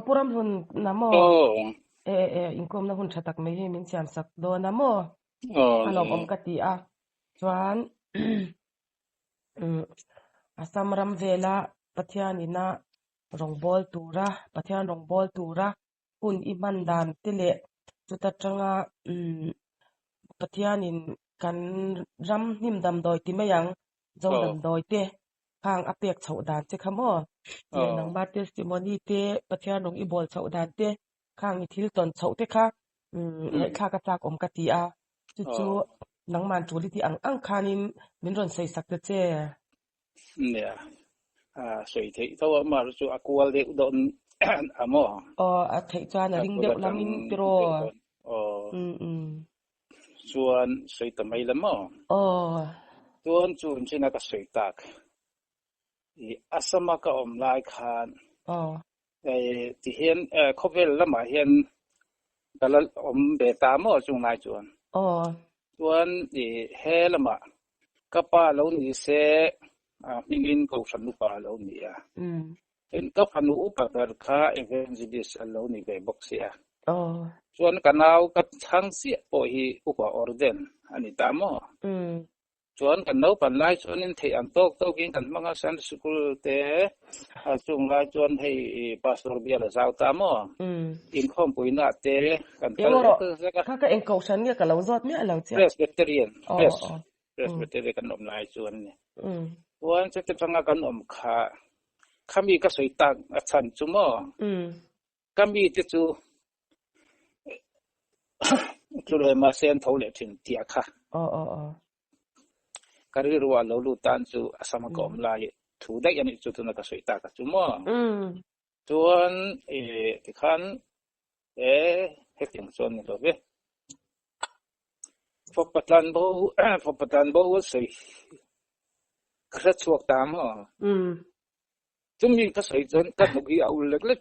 puram hun namo inkom na hun thatak mai he min siam sak do namo alom kati a chuan asamram vela pathianina rongbol tura pathian rongbol tura hun iman dan tile chuta tanga pathianin kan ram him dam doi ti mayang jong dam doi te khang apek chho dan che khamo nang ba testimony te pathian rong ibol chho dan te khang ithil ton chho te kha kha ka chak kati a chu nang man chu li ti ang khanin min ron sei sak te cheเนี่ยsoi thei thaw ma chu akwal de don amo a thei cha na ring deuh lamin tiro chuan soi tamai lamo chuan chun china ka soi tak I asama ka lai khan ti hian khovel lama hian kalal be ta mo chung lai chuan chuan I he lama ka pa lo ni se mingin ko sanu pa lo ni a en ka phanu pa dar kha evangelist lo ni be boxia chuan kanau ka thang si po hi upa orden ani ta mo chuan kan no pan lai chuan in thei an tok kin kan manga san school te chung lai chuan hei pastor bia la zau ta mo in khom puina te kan ka enko san nge ka lo zot me alo che presbyterian kan nom lai chuan ni chuan che te changa kan om kha khami ka soi tak a chan chu mo kami te chu chu le ma sen thau le thin tia kha kari ruwa lo lu tan chu asama ko lai thu dai ani chu tu na ka soi tak chu mo chuan ti khan he ting chon ni lo ve Patan bo sei kra chuak ta mo chung mi ka sei chon ka mu gi au lek lek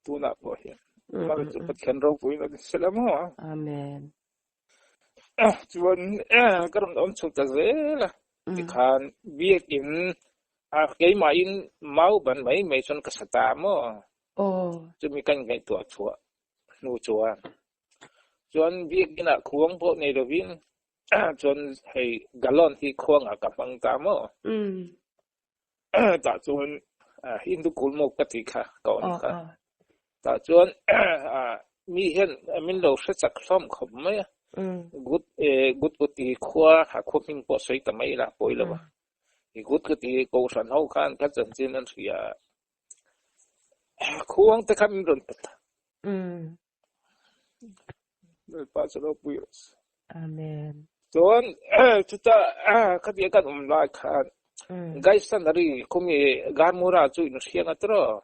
tu na po hian ma chu pathian ro pui na selamo amen chuan karam om chu ta zela ti khan biek in ke ma in mau ban mai chon ka sata mo chu mi kan ngai tu chua nu chuan chuan biek ina khuang po nei lo win chuan hei galon hi khuang a ka pang ta mo ta chuan hindu kulmo kati kha kaun kha ta chuan mi hen min lo sachak som khom mai gut ti khwa ha khoping po sei ta mai la poila ba I gut ti ko san ho khan ka chan chin an ria khuang te khan ron ta Pastor Puiros. Amen. Chuan chuta khatia kan lai khan guys sanari kumi garmura chu in siang atro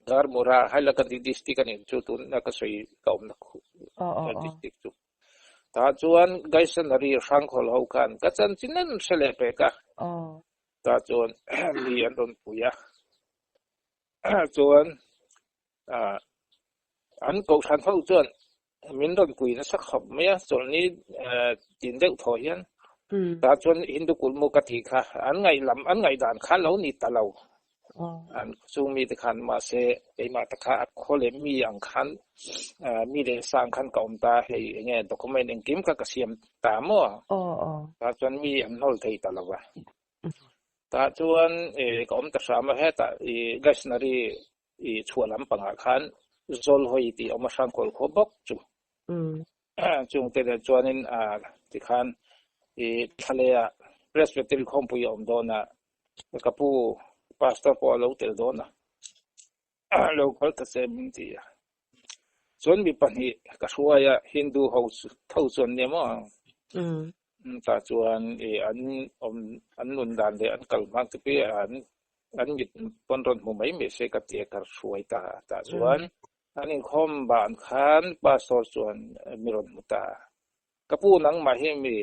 garmura hala kan district kan chu tun na ka sei kaum na khu district chu ta chuan guys sanari sangkhol ho khan ka chan chinan selepe ka ta chuan li an don puya chuan an ko san ho chuan min don pui na sak khop me chol ni tin deuh tho hian ta chuan hindu kulmu ka thi kha an ngai dan kha lo ni ta lo an chung mi te khan ma se eima ta kha khole mi ang khan mi le sang khan kaum ta hei nge document en kim ka siam ta mo ta chuan mi an hol thei ta lo wa ta chuan kaum ta sama he ta gasnari chualam panga khan zol hoi ti oma sang kol khobok chu chung te chuanin ti khan thalea presbyterian khompu yom dona kapu pastor po lo tel dona lo khol ta sem ti chon mi pani ka suaya hindu house thousand ne mo ta chuan an nun dan de an kal mak te an git ponron mu mai me se ka te kar suai ta chuan anin khom ban khan pastor chuan miron muta kapu nang ma hemi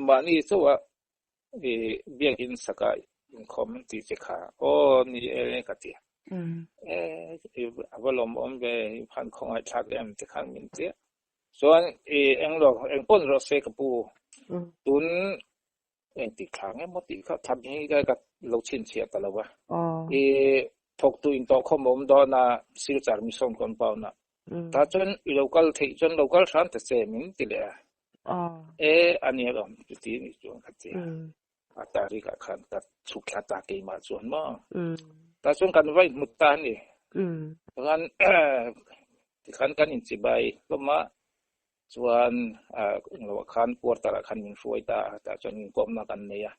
mani chuwa biakin sakai in khom ti che kha ni ka ti avalom ombe phan khongai thak em te khang min te chuan engpon ro se kapu tun ti khang mo ti kha tham hi ka lo chin chia ta lawa e thok tu in to khomom do na silchar mission kon paw na ta chon local thei chon local tran ta che min ti le e ani rom ti ni chon khati atari ka khan ta chukla ta ke ma chon ma ta chon kan vai mutta ni kan ti kan in chi bai lo ma chuan lo khan por ta khan in fuai ta chon kom na kan ne ya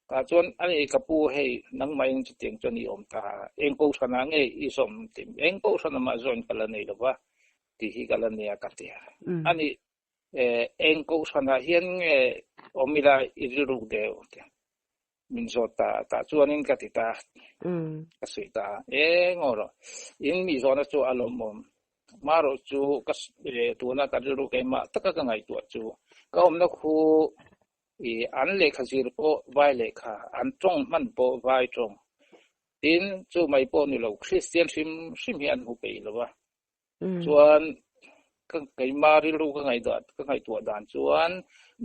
ta chon ani kapu hei nang mai chi tiang chon i om ta eng ko sana nge i som tim eng ko sana ma zon kala nei lo wa ti hi kala ne ya ka ti ani eng ko sana hian nge omila i ru de min zota ta chuan in ka ti ta ka sui ta ngoro in mi zona chu alom maro chu ka tu na ka ru ke ma ta ka ngai tu chu ka om na khu i an le kha zir po vai le kha an tong man po vai tong tin chu mai po ni lo christian sim hian hu pe lo wa chuan ka kai ma ri ru ka ngai dat ka ngai tu dan chuan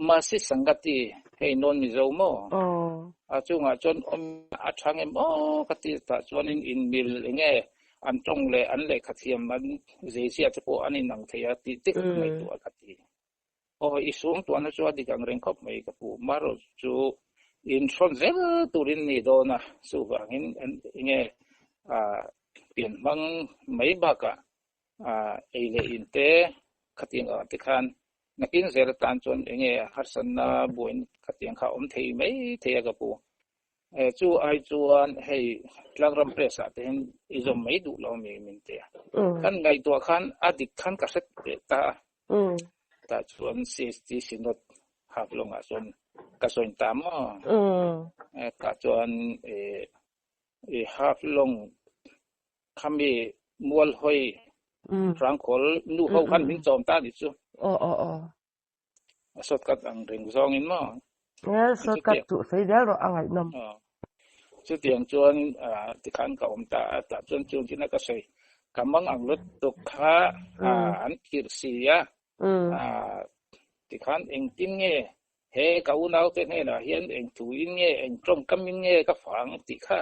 ma si sangati hei non mi zo mo a chu nga chon om a thang em ka ti ta chuan in mil nge an tong le an le kha thiam man je sia chu po ani nang thea ti tik ngai tu ka ti isung tu ana chua dikang rengkop mai ka pu maro chu in son zel turin ni do na su wangin nge pian mang mai ba ka ele inte khating ti khan nakin zer tan chon nge harsan na buin khating kha om thei mai thea ka pu chu ai chuan hei tlangram presa ten izom mai du lo mi min te kan ngai to khan adik khan ka set ta ta chuan si sinot hap longa son ka soin tam ka chuan hap long khami mual hoi frankol nu ho kan min chom ta ni chu sot kat ang ring zong in mo sot kat tu sei dal ro angai nom chu tiang chuan ti khan ka om ta chuan chu tin ka sei kamang ang lut tu kha an kir sia ti khan eng tin nge he ka unau te ne na hian eng tuin nge eng trom kamin nge ka phang ti kha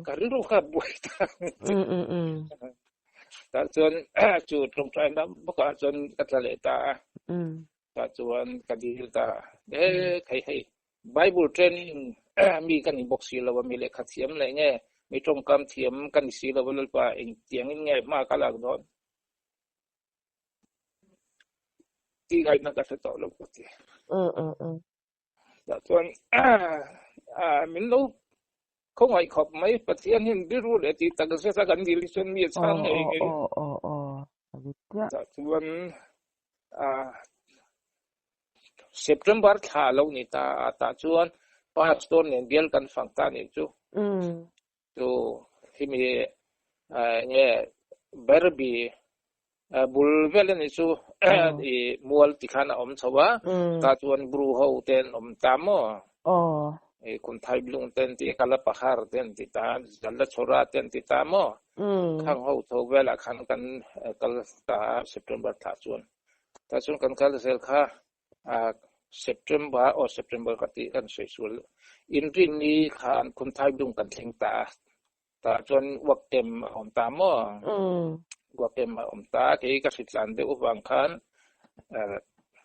ka ru kha bui ta ta chuan chu trom trai nam ba chuan ka tla ta ta chuan ka di ta khai hei bible training mi kan box lo mi le kha thiam le nge mi trom kam thiam kan si lo bol pa eng tiang nge ma ka lak don ti gai na ka sa to lo ti da chuan min lo không ai khop mai pathian hin biru le ti ta ka sa kan dil chen mi chang nge da chuan September tha lo ni ta chuan pastor nen bial kan phang ta ni chu hi mi nge berbi bulvel ni chu i mual ti khan om chawa ta chuan bru ho ten om tamo kun thai blung ten ti kala pahar ten ti ta jalla chora ten ti tamo khang ho tho vela khan kan kal ta September tha chuan kan kal sel kha September ka ti kan sesul in rin ni khan kun thai blung kan theng ta chuan wakem om tamo wakem om ta ke ka sitlan de ubang khan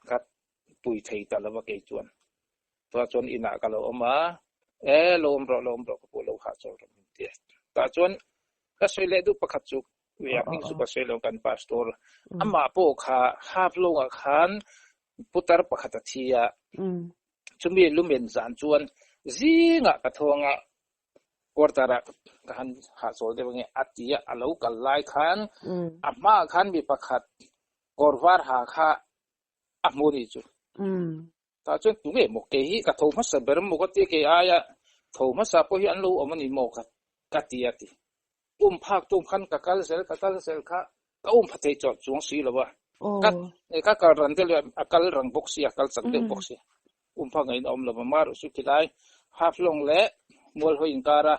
kat pui thei ta lawa ke chuan to chuan ina ka lo oma lom ro ko lo kha chaw ti ta chuan ka sele du pakhat chu ya ning su ka sele kan pastor ama po kha hap lo nga khan putar pakhat thia chumi lumen zan chuan zinga ka thonga kortara kan ha sol de nge atia alo kal lai khan ama khan mi pakhat korwar ha kha amuri chu ta chuan tu nge mo ke hi ka thoma sa ber mo ko te ke aya thoma sa po hi an lo omani mo ka tia ti phak khan ka kal sel kha ka phate cho chung si lawa ka ran de akal rang boxi akal sak de boxi phak ngai om lawa mar su tilai half long le mol ho inkara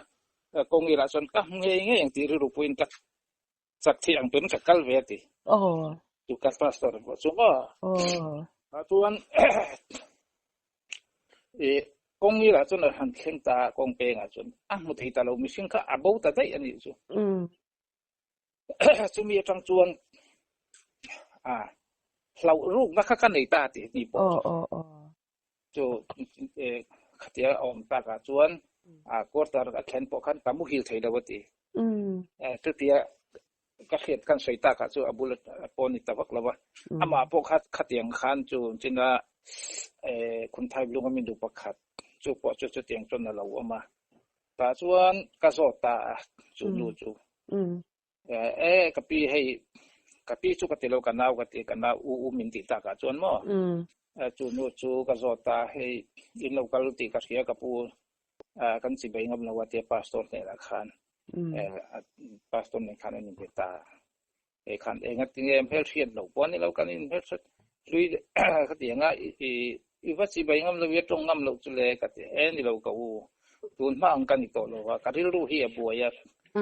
kong ira son ka nge yang ti ru puin ka sak thi ang pen ka kal ve ti tu ka pastor bo chu tuan กงนี่ล่ะจนหันเข่งตากงเปงจนมุทิตาเรามีสิ่งค่ะบ่ตะได้อันนี้จุจุมีจังจวนเราลูกนักกันในตาตินี่ปอจุขะเตียอมตากะจวนกอดตากะแขนปอคันตามุหิลไทดาวติตุเตียกะเขตกันใส่ตากะจุอบุลปอนิตะวักละวะมาปอขะเตียงคันจุจินะคนไทยลุงมินดูปะขัดจุปอจุเตียงจนเรามาตาจวนกะโซตาจุลูจุกะปีให้กะปีจุกะเตโลกันนาวกะเตกันนาอูมินติตากะจวนมอจุนูจุกะโซตาให้อินโลกาลุติกะเสียกะปูกันสิเบงกับนาวะเตปาสตอร์เนละคันปาสตอร์เนคันนิเตตาคันงัดติเอ็มเพลเชียนโลปอนี่เรากันอินเพลลุยขะเตียงอีวัสิเบงกับนาวะตรงงำโลจุเลกะเตนี่เรากะอูตุนมาอังกันอีโตโลวะกะริรูเฮียบัวยะ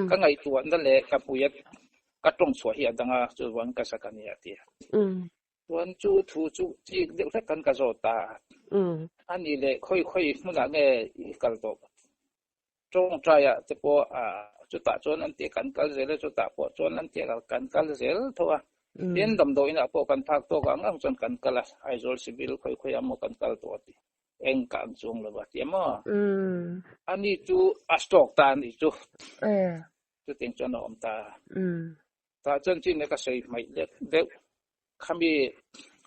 ก็ไงตัวนั่นแหละกะปุยะกะตรงสวยเฮียดังจุวันกะสะกันเนียติวันจูทูจูจิเด็กกันกะโซตาอันนี้แหละค่อยๆมันน่ะแง่กัลโตจงใจอะจะปอจุตะจนอันเตกันกัลเซลจุตะปอจนอันเตกันกัลเซลโตะเรียนดำโดยน่ะปอกันภาคโตกังจนกันกัลไอโซลซิบิลค่อยๆอำกันกัลโตติเองกังจงละบะติมออันนี้จูอัสตอกตานี่จูจุเต็งจนอมตาตาจนจินก็ใส่ไม่เด็กคำมี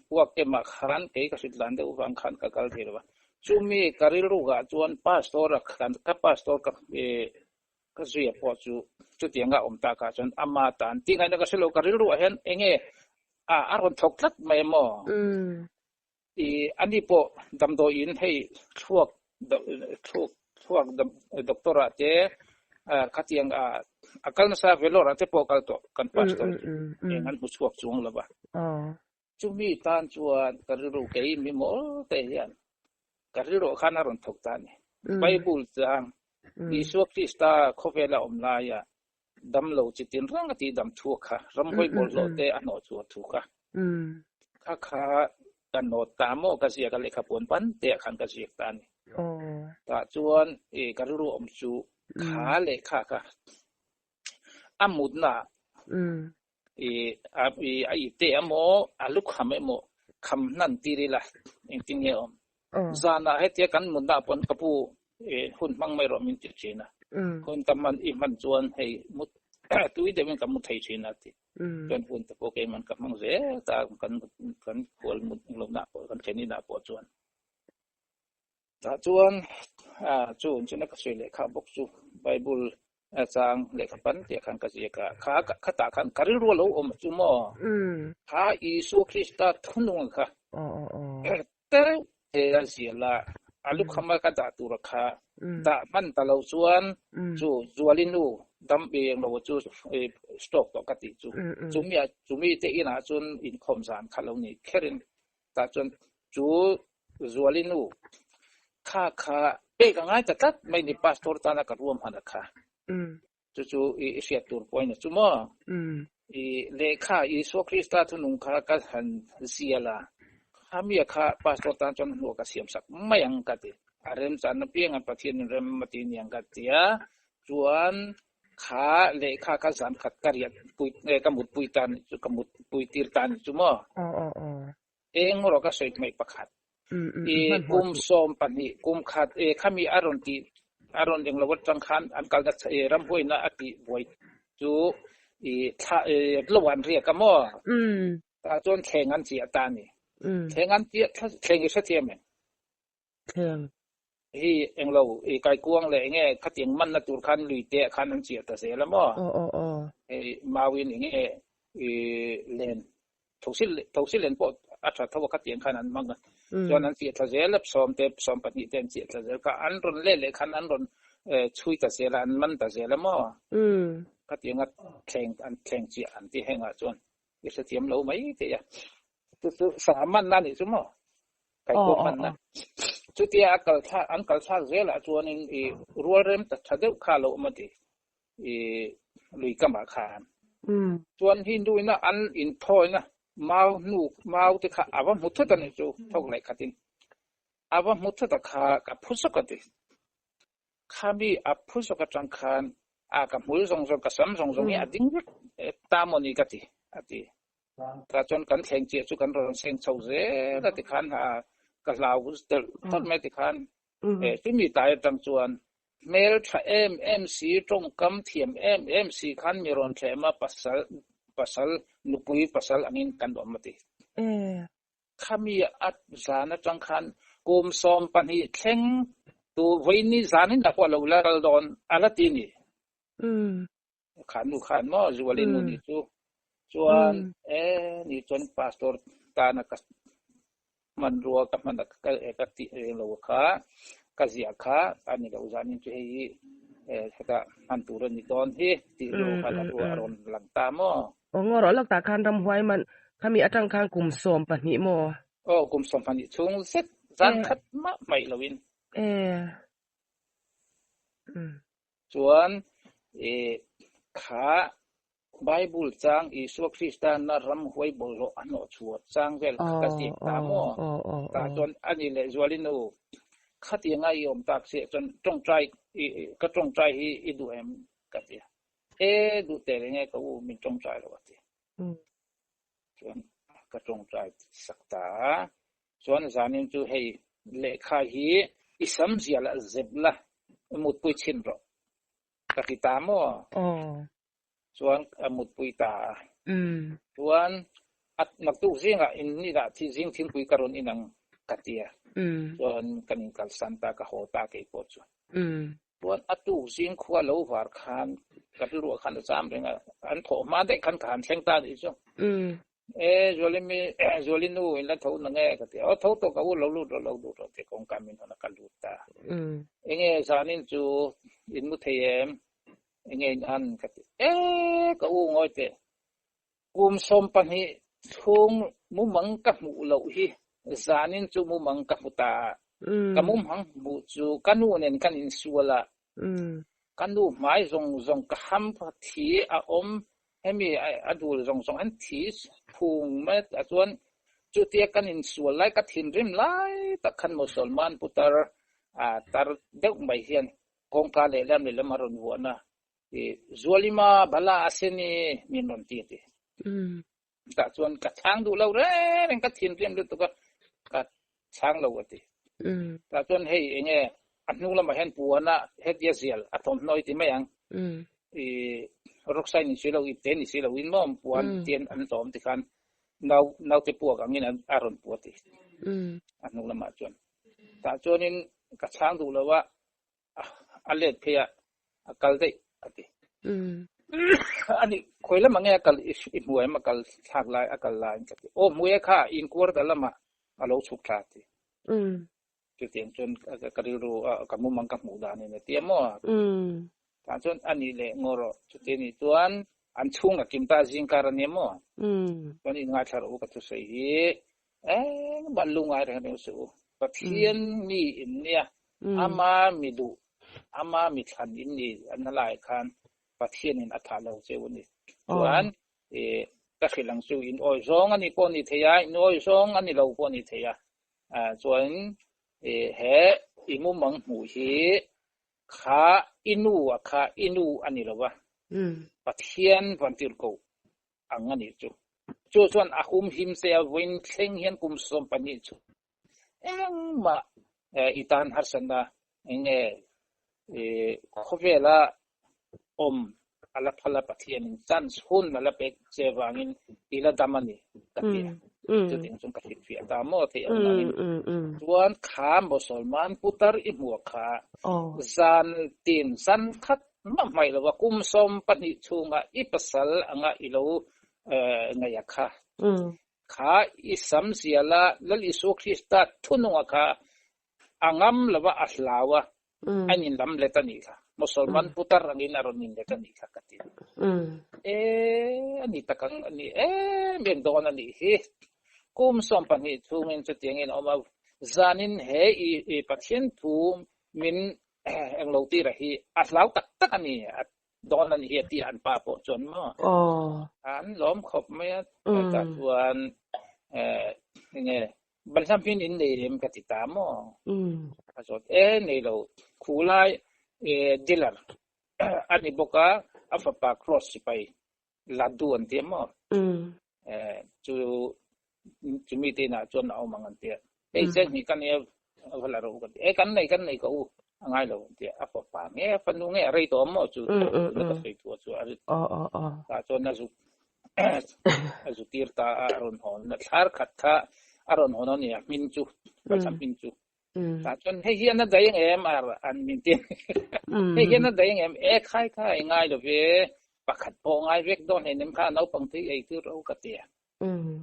พวกเอ็มขันเอกสิทธิ์ลันเดอุบังขันกัลเทระจูมีการิลูกจวนพาสตอร์ขันกับพาสตอร์กับก็เสียพอจุเตียงก็อมตากาจนอามาตันที่ไงนั่นก็สิโลการิลูเห็นเองอารมณ์ทกทัดไม่มออันนี้พอดำโดอินให้พวกด็อกเตอร์เจขัดยังakan sa velor ate pokal to kan pastor engan musuak chung laba chumi tan chuan kariru kei mi mo te yan kariru khanaron thoktani bible chang isu krista khovela omlaya damlo chitin rang ati dam thukha ramhoi bollo te ano chu thukha kha kan no tamo ka sia ka lekha pon pan te khan ka sia tan ta chuan kariru om chu kha lekha ka amud na ai te amo aluk khame mo kham nan tirila engting ye om zana hetia kan munda pon kapu hun mang mai ro min ti china kon taman I man chuan hei mut tui de men kam mu thei china ti ton pun ta po ke man kam mang ze ta kan kol mut lo na po kan cheni na po chuan ta chuan chuan china ka sele kha bok chu bible chang lekha pan te khan ka sia ka kha ta khan kariru lo om chu mo kha isu krista thunung kha te sia la alu khama ka da tu rakha da man ta lo chuan chu zualinu dam beng lo chu stock to ka ti chu mi te ina chun in khom san kha lo ni kherin ta chun chu zualinu kha pe ka ngai ta tat mai ni pastor ta na ka ruam han kha chu sia tur point chu mo lekha isu krista thunung kha ka han siala hamia kha pastor tan chon lo ka siam sak mayang ka ti arem chan na piang pathin rem mati niang ka tia chuan kha lekha ka san khat kariat pui ka mut pui tan chu ka mut pui tir tan chu mo eng ro ka seit mai pakhat som pani khat khami aron ding lawat chang khan an kal da ram hoi na ati boi chu lawan ria ka mo ta chon khengan chi atani khengan ti khengi sa tiam kheng hi englo kai kuang le nge khating man na tur khan lui te khan an chi ta se la mo mawin nge len thosil len po atha thaw khating khan an mang chuan an chi tha zel som te som pani ten chi tha zel ka an ron le khan an ron chui ta se la an man ta se la mo khating at thleng chi an ti henga chuan isa tiam lo mai te ya tu sa man na ni chu mo kai ko man na chu ti an kal tha zel a chuan in rual rem ta thadeu kha lo ma ti lui ka ma khan chuan hindu na an in thoi na mau te kha awa muthu ta ni chu thok lai khatin awa mutata kha ka phusakati khabi aphusaka tangkhan ka mul jong ka sam jong ya ding tamoni kati ati ka chon kan theng che chu kan ron seng chau je la ti khan ha ka law tot me ti khan ti mi tai tang chuan mel tha mc trong kam thiam mc khan mi ron thema pasal nupui pasal angin kan do mati khami at zana tangkhan kum som pani thleng tu voini zanin da ko lo la don alati ni khan mo zualin nu ni chu chuan ni chon pastor ta na ka man ruwa ka man ka ti lo kha ka zia kha ani lo zanin chu hi hata an turan ni don hi ti lo kha la ron lang ta mo ngoro lak ta khan ram huai man khami atang khang kum som pani mo kum som pani chung set zan khat ma mai lowin chuan kha Bible chang Isu Christian na ram huai bolo ano chuat chang vel ka ti ta mo ta chon ani le zualinu khati ngai yom tak se chon tong trai ka tong trai hi idu em ka ti du te nge ka u min tong trai lo ti chuan ka tong trai sakta chuan zanin chu hei le kha hi isam ziala zebla mut pui chin ro ka ki ta mo chuan amut pui ta chuan at naktu zinga in ni da thi zing thin pui karon inang katia chuan kanin kal santa ka hota ke po chuan atu zing khwa lo war khan katlu khan cham renga an tho ma de khan khan thleng ta ni chu zolinu in la tho na nge katia tho to ka u lo lu do te kong kamin na kaluta enge zanin chu in mu theyem enge an kati ka u ngoi te kum som pani thung mu mang ka mu lo hi zanin chu mu mang ka muta ka mu mang mu chu kanu nen kan in suala kanu mai zong ka ham thi a om hemi adul zong an thi phung ma chuan chu te kan in sual lai ka thin rim lai ta khan musulman putar tar deuh mai hian kong ka le lam le lamaron huana zualima bala aseni minon ti ta chuan ka thang du lo re ren ka thin rem lu to ka thang lo ati ta chuan hei enge anu lama hen puana het yezial atom noi ti mayang roksai ni silo ite ni silo win mom puan tien an tom ti kan nau te puak angin aron puati anu lama chuan ta chuanin ka thang du lo wa alet phia akal dei ati ani khoila mange akal imuai makal thak lai akal lai ati muya kha in kur dalama alo chuk thati ti tiang chon kariru kamu mangkap muda ni tiamo ta chon ani le ngoro chuti ni tuan an chung akimta jingkaran ni mo ani nga tharo ka tu sei hi balungai rang su pathian ni innia ama midu ama mi khan in ni analai khan pathian in athalo chewni tuan ka khilang chu in oi zong ani ko ni theya noi zong ani lo ko ni theya chuan he imu mang mu hi kha inu ani lawa pathian vantir ko angani chu chuan ahum him se win thleng hian kum som pani chu engma itan harsanda enge khovela ala phala pathian chan hun mala pek chewangin ila damani katia chuting chung kathik fi ta mo the angin chuan kha musulman putar i mu kha zan tin san khat ma mai lawa kum som pani chunga i pasal anga ilo ngaya kha kha i samsiala lal isu krista thununga kha angam lawa ahlawa anin lam letani kha musulman putar angin aronin letani kha katin ani takang ani ben don ani hi kum som pani thungin chutiangin oma zanin he i pathian thum min engloti rahi aslau tak ani don ani hi ti an pa po chon mo an lom khop me ta chuan nge บันซัมพินอินเดมกติตามออาสดนี่เราคูลายดิลลาร์อันนี้บอกว่าอัฟปาครอสไปลาดูอันเตียมจูมีตีน่ะจนเอามังอันเตียเจนี่กันเนี่ยพลารู้กันกันไหนก็ง่ายแล้วเตียอัฟปาฟันดูไงอะไรตัวมอจูแล้วก็ไปตัวจูอะไรตาจนน่ะจูตีร์ตาอารอนฮอนนัดฮาร์คัตท่าอารอนฮอนเนี่ยมินจูบันซัมพินจูตาจนให้เฮียนได้ยังอันมินเตียให้เฮียนได้ยังค่ายง่ายแล้วเว้ปักขัดพอง่ายเวกโดนให้น้ำข้าเอาปังที่ไอ้ที่เรากะเตีย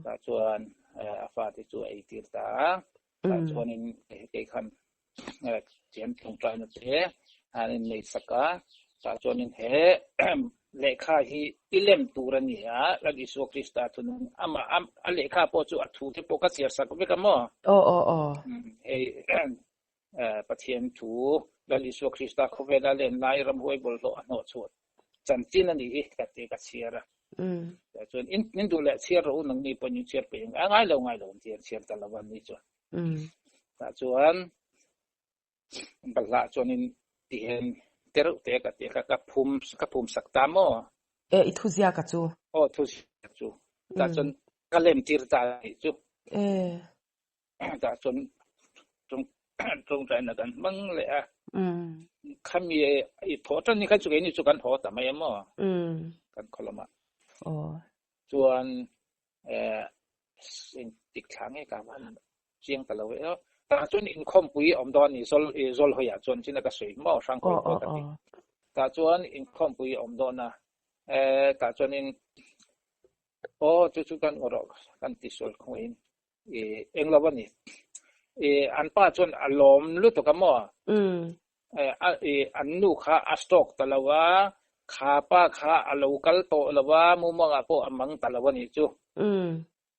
ตาจวนอาฟาที่จูไอ้ที่ตาจวนนี่ไอ้คันเจียนตรงใจนั่นเองอันนี้ในสักกะตาจวนนี่เฮเลขาที่อิเลมตูรนี่ฮะแล้วดิสวคริสตาทุนเลขาพอจูอัดถูที่ปกติสักเวกมั้งไอ้ประเทศถูแล้วดิสวคริสตาเขาเวลาเล่นไล่รำห้วยบอลโลอันโนชดจันจินนี่กติกาเชียร์แต่ส่วนอินดูแลเชียร์รู้นังนี่ปนิเชียร์ไปยังง่ายลงเชียร์ตลอดนี่จ้ะแต่ส่วนบัลลังก์ส่วนนี้ที่เห็นเตรุเตกติกับภูมิสักตามออิทุเซียกัจูทุเซียจูแต่ส่วนกะเล่มตีร์ตาจูแต่ส่วนตรงใจนั่นกันมึงเลยข้ามีไอ้พอตอนนี้ข้าจุกนี่จุกันพอแต่ไม่ยังมั้งกันคนละมาส่วนสิ่งติดขังให้กับมันเชียงตะลุยแต่ส่วนอินคอมปุยอมดอนนี่โซลหัวส่วนที่นั่นก็สวยมากสังคมปกติแต่ส่วนอินคอมปุยอมดอนนะแต่ส่วนอินจุกันอรอกกันติดโซลของอินเองละวันนี้อันป้าจนอารมณ์รู้ตัวกันมั้งอันนู้ข้าอัสตอกตะละวะข้าป้าข้าอโลกัลโตละวะมุมงาโปอมังตะละวะนี่จู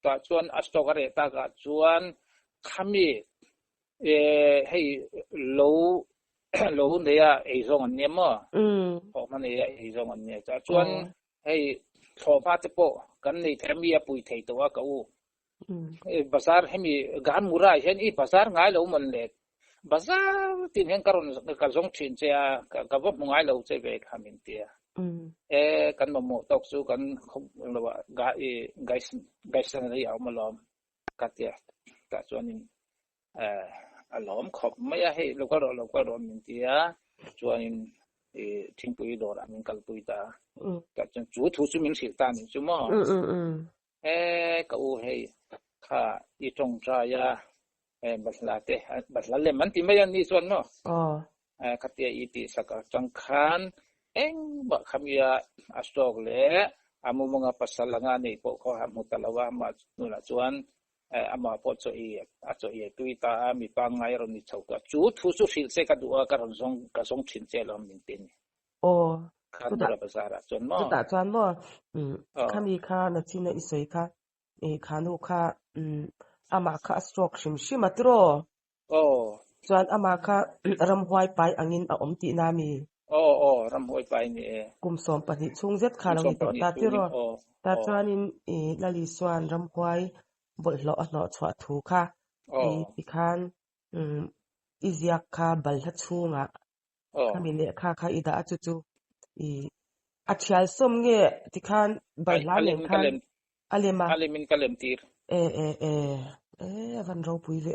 ตาจวนอัสตอกอะไรตากาจวนขามีให้โลเนี่ยไอ้ทรงอันเนี้ยมั้งออกมาเนี่ยไอ้ทรงอันเนี้ยตาจวนให้ขอพาตโปกันในแถมมีปุยไทยตัวก็ภาษาให้มีการมุราเช่นภาษาง่ายแล้วมันเล็กภาษาที่เห็นการส่งชินเสียกับว่าง่ายแล้วจะไปทำอินเดียกันมาหมดตกสู้กันเรียกว่าไกส์นั่นเอามาล้อมกัดเดียกัดส่วนนี้ล้อมขบไม่ให้เราก็รออินเดียส่วนนี้ทิ้งปุยโดดมินกัลปุยตากัดจนจู่ทุสุมิงสิตานี่จุ่มก็ให้ข้าอีตรงใจบัสลาเตบัสลาเลมันที่ไม่ยันนี่ส่วนเนาะขัดเตียอีติสักจังคันบักขมีอัสโตกเลยอามุมงาปัสสลังานี่พวกเขาหามุตละวะมานู่นละส่วนอามาพอจอยตุยตามีปังไงรนิชาวก็จูทุสุสิลเซกัดว่าการส่งชินเจลอมินตินขันตัวภาษาละส่วนมั้งแต่ส่วนมั้งข้ามีข้านักจินอิสวยข้าข้านุข้าอามาข้าสโตรกชิมาตรอส่วนอามาข้ารำหวยไปอังินอมตินามีรำหวยไปนี่กุมสมปฏิชุงเจ็ดข้าเราอีตัวตาติรอตาจวนอินลลิส่วนรำหวยบทละหนอชวดถูข้าอีขันอิเซียข้าบัลลัดชูงะข้ามีเล่ข้าอิดาจุอัจฉริยะสมเงที่ขันบัลลัดเล่นขันอะไรมินกัลเลมตีร์วันเราปุยเลย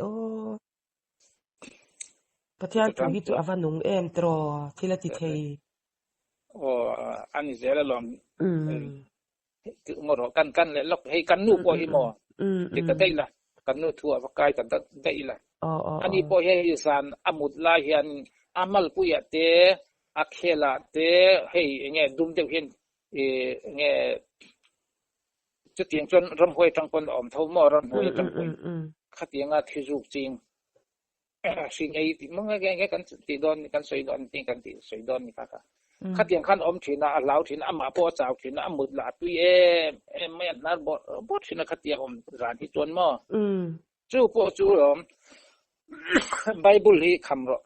ปะเทียนถูกตัววันนุ่งตรอที่ละติเทยอันนี้เสียแล้วลองมรกันเลยล็อกให้กันนู่ปอยมอติดได้ละกันนู่ทั่วพกายกันได้ละอันนี้ปอยให้สานอมุดลาเฮียนอามัลปุยเตอักเขลาเตให้เงี้ยดุมเดียวเห็นเงี้ยจะเตียงจนรำหวยจังคนอมเท่ามอรำหวยจังคนขัดเตียงที่รูปจริงสิ่งไอ้มึงไงกันตีดอนกันสวยดอนตีกันตีสวยดอนนี่ค่ะขัดเตียงขันอมถินะลาวถินะอามาพ่อสาวถินะอามุดลาตุยไม่นัดบดถินะขัดเตียงอมร้านที่จวนมอจู่พ่อจู่อมไบเบิลที่คำรอ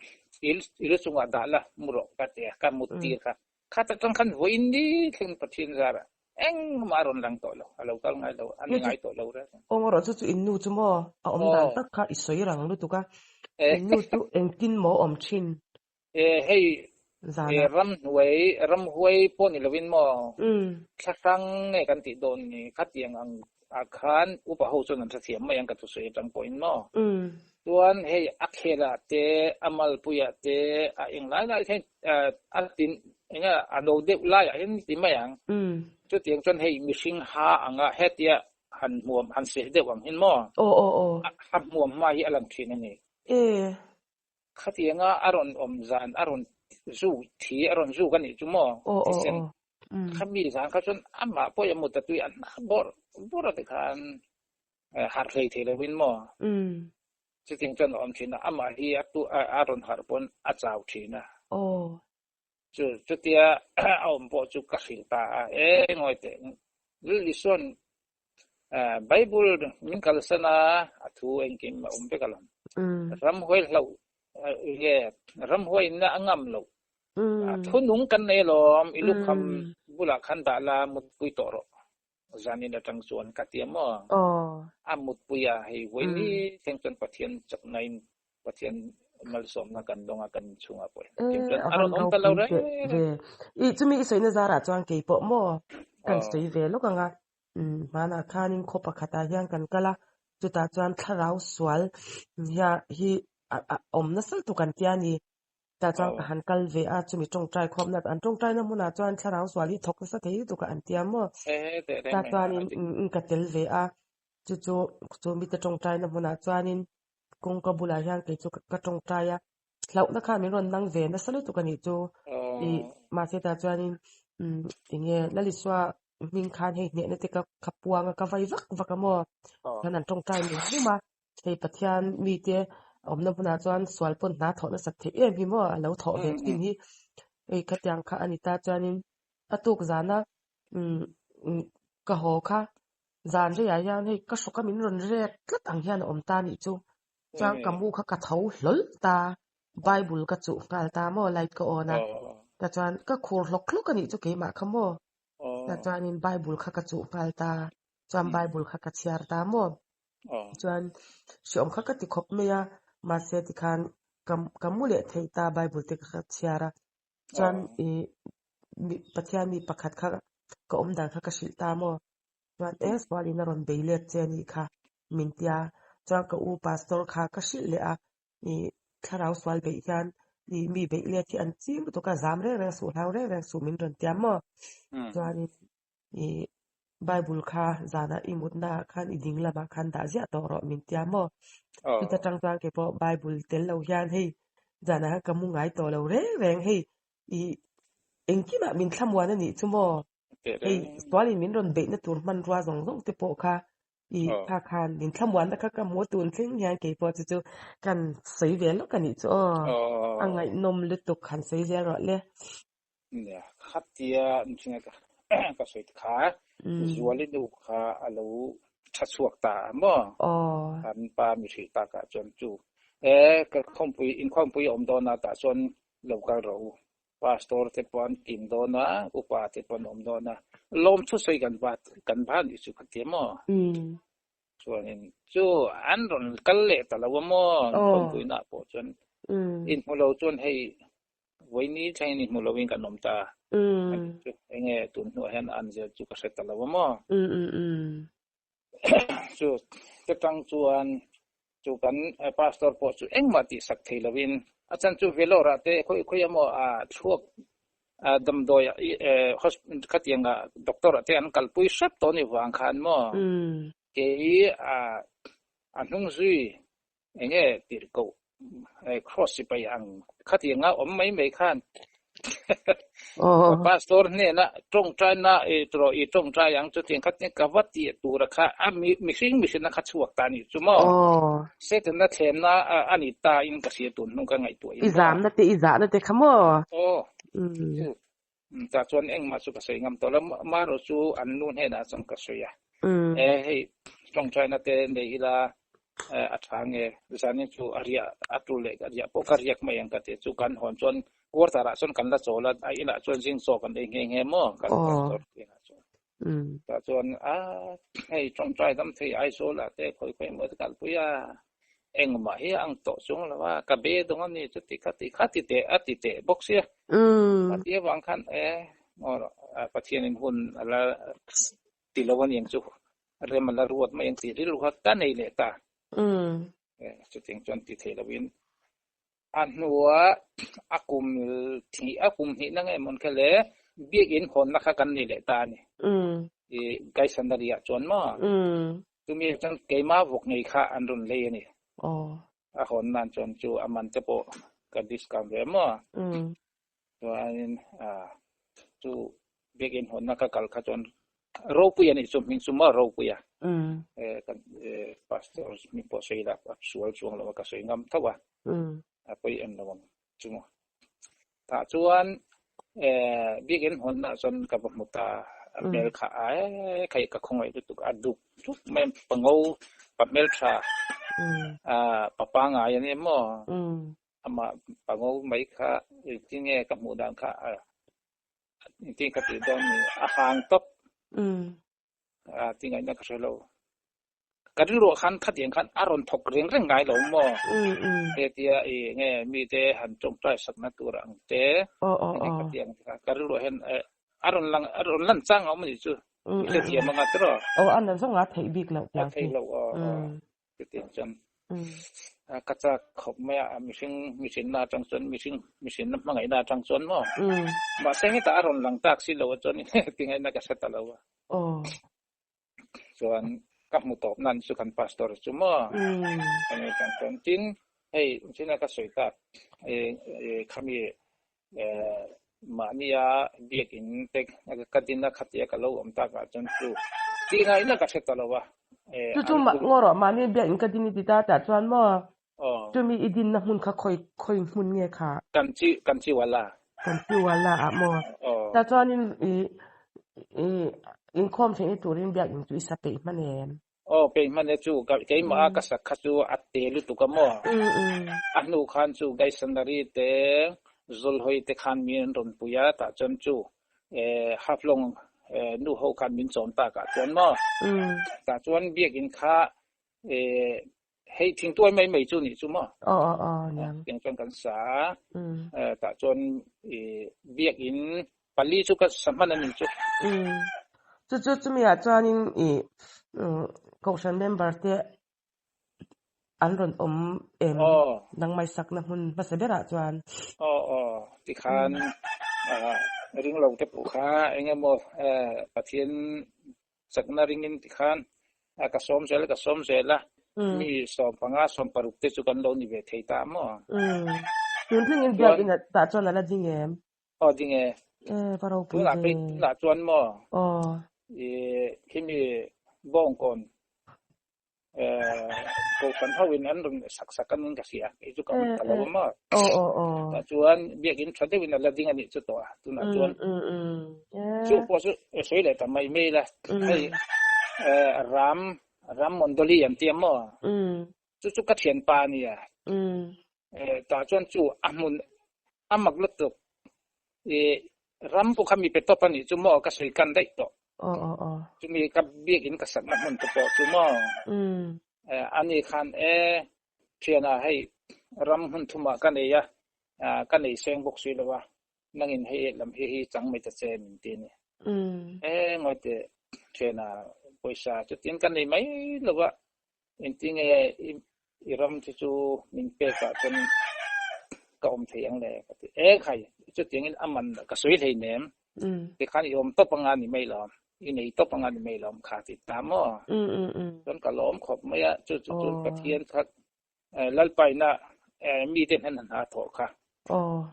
อิลสุงาดาละมุรกัดเตียกันมุดตีค่ะขัดจังขันหัวอินดีขึ้นประเทศซาระ eng maron lang to lo alo kal ngai lo an ngai to lo ra ong ro chu innu chu mo a om dan tak kha isoi rang lu tu ka innu tu engtin mo om chin hey ram huai pon ilawin mo thlang nge kan ti don ni khatiang ang akhan upa ho chon an thiam ma yang ka tu sei tang point mo tuan hey akhela te amal puya te a eng lai lai the atin enga ado de lai hen ti ma yang chu tiang chon hey mishing ha anga hetia han muam han se de wang hin mo han muam ma hi alam thin ani khatianga aron omzan aron zu thi aron zu kan ni chu mo sen khami zan kha chon amma po ya mut tu an bor te khan har rei the le win mo chu tiang chon om thin amma hi atu aron har pon a chau thina chu tia om po chu ka khil ta ngoi te li son bible min kal sana athu engkim ma umpe kalam ram hoi lo ye ram hoi na angam lo thunung kan nei lom ilukham bula khan da la mut pui toro zani na tang chuan katia mo amut puya hei hoini thengchon pathian chaknai pathian malsom na kan donga kan chunga poi aron om talo re I chumi isoi na zara chuan ke po mo kan sei ve lo kanga mana khanin khopa khata hian kan kala chuta chuan tharau swal ya hi om na sal tu kan tiani ta chuan ka han kal ve a chumi tong trai khom na an tong trai na muna chuan tharau swal hi thok sa thei tu ka an tiam mo ta chuan in ka tel ve a chu mi ta tong trai na muna chuanin kung ka bula hian ke chu ka tong trai a hlau na kha mi ron nang ve na sal tu kan ni chu I ma se ta chuanin inge laliswa min khan he ne te ka kapuanga ka vai vak mo nan tong trai ni ma hei pathian mi te omna puna chuan swal pon na thona sak the mi mo lo tho ve tin hi ei khatyang kha anita chuanin atuk zana ka ho kha zan re ya yan hei ka soka min ron re tlat ang hian om ta ni chu chang kamu kha ka thau hlol ta bible ka chu ngal ta mo light ko ona ta chuan ka khur hlok hlok ani chu ke ma khamo ta chuanin bible kha ka chu ngal ta chuan bible kha ka chiar ta mo chuan siom kha ka ti khop me ya ma se ti khan kamule thei ta bible te kha chiara chuan pathian mi pakhat kha ka om dan kha ka shil ta mo chuan wali na ron beile cheni kha mintia chuan ka u pastor kha ka shil le a tharau swal be hian mi beile ti an chim to ka zam re su hlau re su min ron tiam mo chuan bible kha zana imutna khan iding lama khan da zia to ro min tiam mo ta tang ke po bible tel lo hian hei zana ka mu ngai to lo re reng hei engki ma min thlamwan ani chumo hei swali min ron be na tur man ruwa zong te po kha kha khan min thlamwan na kha ka mo tun thing hian ke po chu kan sei ve lo kan ni chu angai nom le tu khan sei ve ro le ya khatia nchinga ka sei kha zuali du kha alo thasuak ta mo an pa mi thi ta ka chon chu ka khompui om dona ta chon local ro pastor te pon kim dona upa te pon om dona lom chu sei kan ban ni chu khatia mo chuanin chu an ron kalle ta lo mo khompui na po chon in holo chon hei voini chaini mulowin kan nom ta enge tun no hen anje chu ka set la mo chu te tang chuan chu kan pastor po chu engmati sak theilawin achan chu velora te khoi mo a thuak dam doi hospital khatianga doctor te an kalpui sap to ni wang khan mo ke anung zui enge tirko cross pa yang khatianga om mai khan pastor ne na tong trai na tong trai yang chu ting khat ne ka wati tu ra kha mi na kha chuak ta ni chumo set na them na ani ta in ka si tun nung ka ngai tu izam na te khamo ta chuan eng ma chu ka sei ngam to la ma ro chu an nun he na chang ka soya hei tong trai na te nei la athange zani chu aria atule aria pokariak mayang ka te chu kan hon chon war tara chon kan la chola ai ila chon jing so kan de nge mo kan pastor ina chon ta chuan hei trong trai dam thei ai so la te khoi mo kal puya engma hi ang to chung lawa ka be dong ani chuti khati te ati te boxia ati wang khan ngor pathianin hun ala tilawan yang chu reman la ruat ma yang ti ri ruat ta nei le ta chuting chon ti thelawin anwa akum hi na ngai mon khale biegin hon na kha kan ni le ta ni kai sandaria chon ma tumi chang keima wok nei kha anrun le ni a hon nan chon chu aman te po ka discount re ma to anin chu biegin hon na kha kal kha chon ro puya ni chum min suma ro puya kan pastors mi po seila sual chuang lo ka sei ngam thawa apoi en lo chuma ta chuan biegin hon na chon ka muta mel kha kai ka khongoi tu aduk tu mem pangau pamel tha papa nga yani mo ama pangau mai kha tinge ka mudan kha tin ka ti don ahang top tingai na ka selo kadin ro khan khatien khan aron thok reng ngai lo mo tia nge mi te han chong trai sakna turang te khatien kadin ro hen aron lan chang au mi chu le tia manga tro anan song nga thei bik lo ya thei lo tia chan ka cha khop me machine na chang chon machine na mangai na chang chon mo ba se ta aron lang tak si lo chon ni tingai na ka sa ta lo chuan ka mu top nan su kan pastor chu mo ani kan ton tin hei china ka soita khami mania biek in tek ka dinna khatia ka lo om ta ka chon chu tingai na ka sa ta lo wa chu ngoro mani biek in ka dini ti ta chuan mo chu mi idin na hun kha khoi hun nge kha kan chi wala a mo ta chuan in khom thei turin biak in tu isa pe manen pe mane chu ke ma ka sakha chu atte lu tu ka mo anu khan chu gai sandari te zul hoi te khan min ron puya ta chon chu haflong nu ho khan min chon ta ka chon mo ta chon biak in kha hei thing tuai mai chu ni chu mo nyang yang chon kan sa ta chon biak in pali chu ka samana min chu chu mi a chuanin Goshen member te an ron nang mai sak na hun pasabera chuan ti khan ring lo te pu kha engemo pathian sakna ringin ti khan ka som sela mi som panga som paruk te chu kan lo ni ve thei ta mo tun thing in biak in ta chuan ala dingem dinge paro pu la chuan mo kimi bong kon ko kan hawin an rung saksakan ng kasi ito ka talawa mo ta chuan biagin thade win ala ding ani chu to tu na chuan chu po su soi le ta mai me la ai ram mondoli yan tiam mo chu ka thian pa ni ta chuan chu amun amaglut to ram po kami petop ani chu mo ka soi kan dai to chu mi ka biagin ka sak na mon to po chu mo ani khan thiana hei ram hun thuma ka nei ya ka nei seng bok sui lawa nangin hei lam hi chang mai ta chen tin ni ngoi te thiana poisa chu tin ka nei mai lawa in ting i ram chu min pe ka chen ka om theiang le khai chu ting in aman ka sui thei nem ti khan i om to panga ni mai lam inei to panga ni mai lam kha ti ta mo don ka lom khop maya chu pathian khat lalpai na mi ten han ha tho kha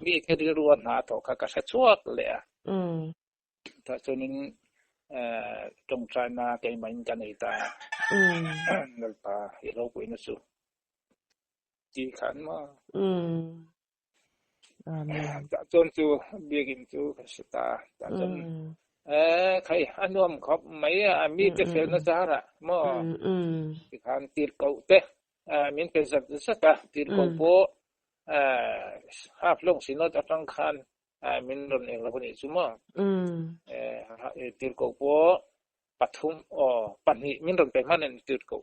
mi ke ri ruan ha tho kha ka sa chuak le ta chunin tong chana ke mai kan nei ta lalpa i lo ku ina su ti khan ma ta chon chu biegin chu ka sta ta chon khai anom khop mai mi te fel na sara mo ti khan tir ko te min pe zat ta tir ko po hap long sinot atang khan min ron eng la ni chu mo tir ko po ปทุมปันหิมินรนไปมันตุดกู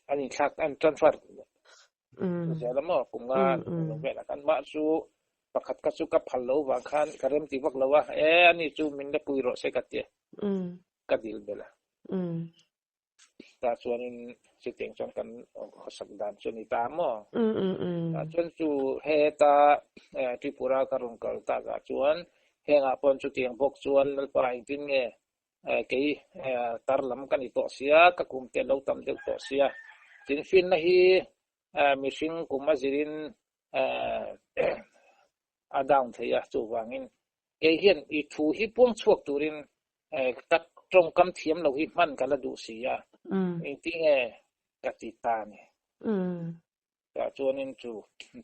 อันนี้ชักอันทรานสเฟอร์เสียแล้วมั้งผมว่าเวลากันมาสู่ประคัดกระสุกับพันโลบางคันกระเริ่มตีวักแล้วว่าอันนี้จูมินได้ปุยรถเสกัดเตี้ยกัดดิลเบล่ะแต่ส่วนสิเตียงจนกันสักดานส่วนนี้ตามมั้งแต่ส่วนสู่เฮตาที่ปุระการุงกัลตากาส่วนเฮงาปนสุเตียงพกส่วนแล้วไปกินเงkay tarlam kan ito siya kakumtelaw tamdel to siya tinfin na hi mishing kumazirin adang thaya chuwangin kay hian I thu hi puang chuak turin kat trong kam thiam lo hi man kala du siya tinge katita ni ta chuanin chu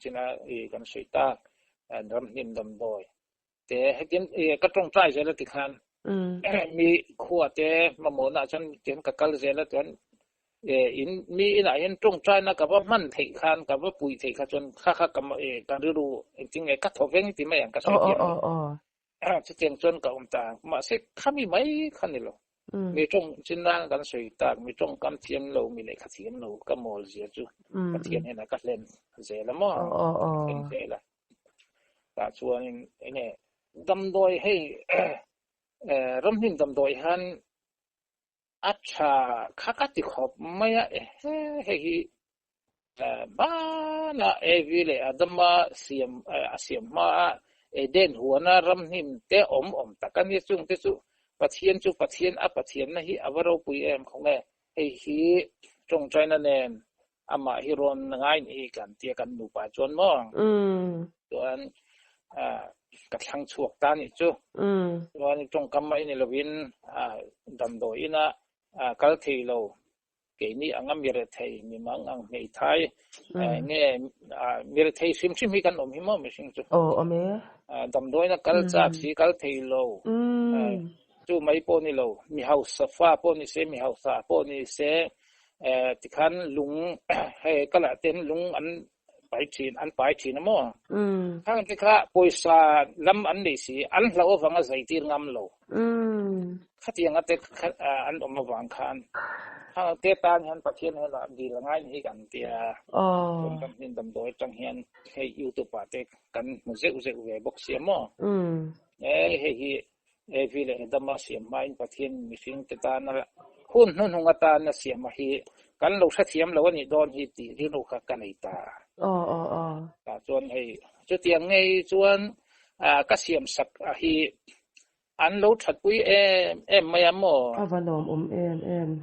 china kan seita dam nim dam boy te hekin ka trong trai zela tikhanมีขัวเตมะโมนะฉันเต็มกะกัลเซละตอนอินมีอินะเห็นตรงใจนะกับว่ามันไถคานกับว่าปุ๋ยไถคาจนค่าๆกับการฤดูจริงๆกะทอเวงติแม่อย่างกะใส่เทียมจะเจียงจนกับต่างมาเสกข้ามีไหมคันนี่หรอมีตรงจินนางกันสวยตากมีตรงกำเทียมเรามีเลขเทียมเราก็มอลเสียจูกะเทียมเห็นนะกะเล่นเสละมั้งเป็นเสละตาชวนไอ้เนี่ยดำโดยให้รำนิมดำโดยหันอัจฉาคักติขอบไม่เฮ้บ้านะวิเลอดมาเสียมมาเด่นหัวนะรำนิมเตอมตะกันนี่จุงเตสุปะเทียนปะเทียนปะเทียนนะฮิอวเราปุยของแม่ฮิจงใจนั่นเองอามาฮิรอนง่ายนี่กันเตียกันหนูป่าจนมองส่วนกะทังชวกตานี่จูว่านี่จงกำไว้นี่ละวินดำโดยนะกัลทีโลเกนี่อังมีเรไทยมีมังอังในไทยเนี่ยมีเรไทยซิมมีกันอมหิมะไม่สิงจูอเมดำโดยนะกัลจากสีกัลทีโลจูไม่ปนี่โลมีเฮาสฟ้าปนี่เสมีเฮาสาปนี่เสที่คันลุงให้กะละเต็นลุงอันไปจีนอันไปจีนนะมั้งทางที่ข้าปุยซาลำอันนี้สิอันเราฟังว่าใส่ตีงามเราข้าเตียงอันเตอันออกมาฟังคันทางเตตานเห็นประเทศให้ละดีละง่ายนี่กันเตียคนกำลังดำโดยจังเห็นให้ยูทูบปาเตกันมุเซอุเซอุเวบอกเสียมั้งให้วิเลดำมาเสียมาอินประเทศมิสิงเตตานนั่นละคุณนุ่นหงตานะเสียมาฮีกันเราเทียมแล้วนี่โดนฮีตีที่เรากันไอตาแต่ส่วนให้จุดเตียงไงส่วนก็เสียมสักฮีอันเราถัดปุยไม่ยามวันนม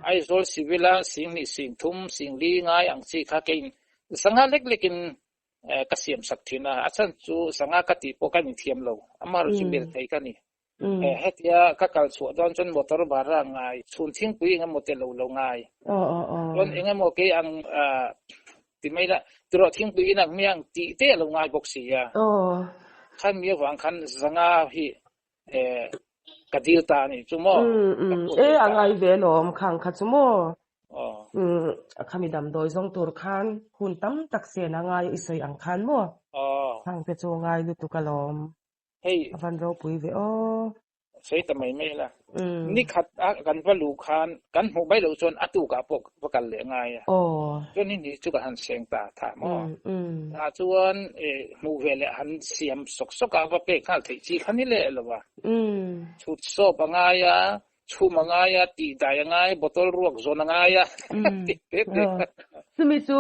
ไอโซลสิวิลาสิ่งนี้สิ่งทุ่มสิ่งลีง่ายอังสีข้ากินสังหารเล็กๆกินก็เสียมสักทีนะอาจารย์จูสังหารกติปกันเทียมเราอามาเราจะมีอะไรกันนี่เฮ็ดยาก็กัลสวดอนจนมอเตอร์บาร่างง่ายชุนทิ้งปุยงั้นมอเตอร์เราง่ายจนเองงั้นโอเคอังที่ไม่ละตัวทิ้งปุยนักเมียงตีเตะเราง่ายบอกเสียขั้นมีหวังขั้นสังหารที่กะดิลตานี่จุมออังไงเวลอมขังคัดจุมอขมิดำโดยทรงตัวคันคุณตั้มตักเสียนง่ายอิสวยอังคันมั้ทางไปโจง่ายลุตุกะลอมวันเราปุยเวใช่ทำไมไม่ล่ะนี่ขัดกันว่าลูกคานกันหัวใบเหลวจนอตุกับพวกกันเหลือไงจนนี่จุกหันเสียงตาถามจวนมูเวลหันเสียมสกกับว่าเป็กข้าวถี่จีขันนี่แหละหรอวะชุดโซ่ปะไงชูมังไงตีได้ยังไงบอตลรวกโซนไงเป็กสมิจู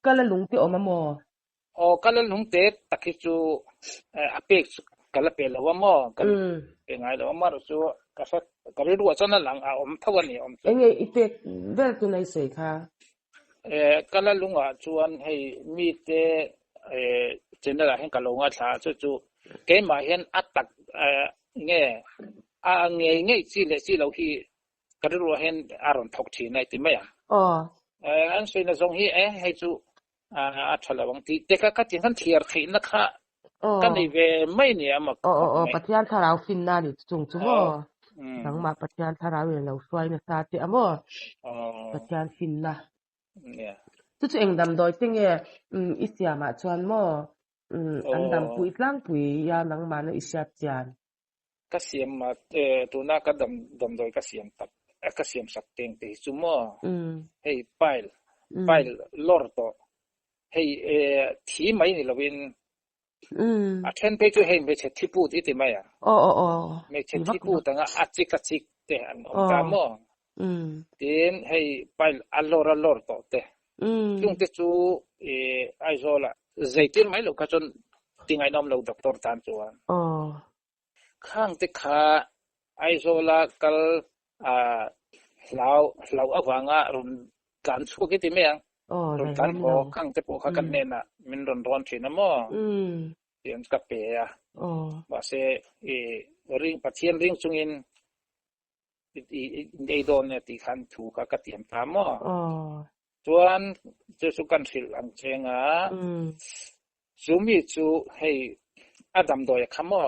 กะละลุงที่ออกมาหมอกะละลุงเตตะคิจูเป็กกะละเปลว่าหม้อกันเป็นไงแล้วมารู้กะสักกะรู้ว่าซั่นหลังอมทวันนี่เอ้ยอีเป็กเวลตุไหนเสยค่ะกะละลุงชวนให้มีเตเจนละให้กะลงชาจูเกมาเห็นอัตตักเงเงสิเลสิเราฮีกะรู้เห็นอารมณ์ทกทีในติแม่อันสินะซงฮีให้จูทะละวังติเตกะกะติคันเทียร์khiนะคะกันนี่เวไม่เนี่ยมาปัจจัยทาราวฟินนานี่จุงจุมทั้งมาปัจจัยทาราวเราสวยนะซาติอมปัจจัยฟินนะเนี่ยจุเองดำโดยติงอิสยามาชวนอันดำปุยล้างปุยยานังมานะอิสยาจาน กะเสียมมาตัวหน้าก็ดำโดยกะเสียมตับกะเสียมสักเต็งติซุมอให้ไปลอร์โตให้ทีไหมนี่ละเวนเทนไปจุเห็นไปเช็ดที่พูดที่ไหมไม่เช็ดที่พูดตั้งอาจิกจิกเตอันตามอเต็นให้ไปอัลลอร์โตเตจุงเตจูไอโซล่ะใจตินไหมลูกก็จนติงไอ้น้องเราด็อกเตอร์ตานจวนข้างติขาไอโซล่ะกัลเราอวังรุนการสู้กิติเมียงรุนการพอข้างติปข้ากันเนน่ะมันร้อนชินะมอเตียนกับเปียว่าเสริงปะเทียนริงซุงินไอโดนเนี่ยติคันถูกกะเตียมตามอจวนจะสุกันสิลังเชงะซุมิจูให้อดัมโดยคำว่า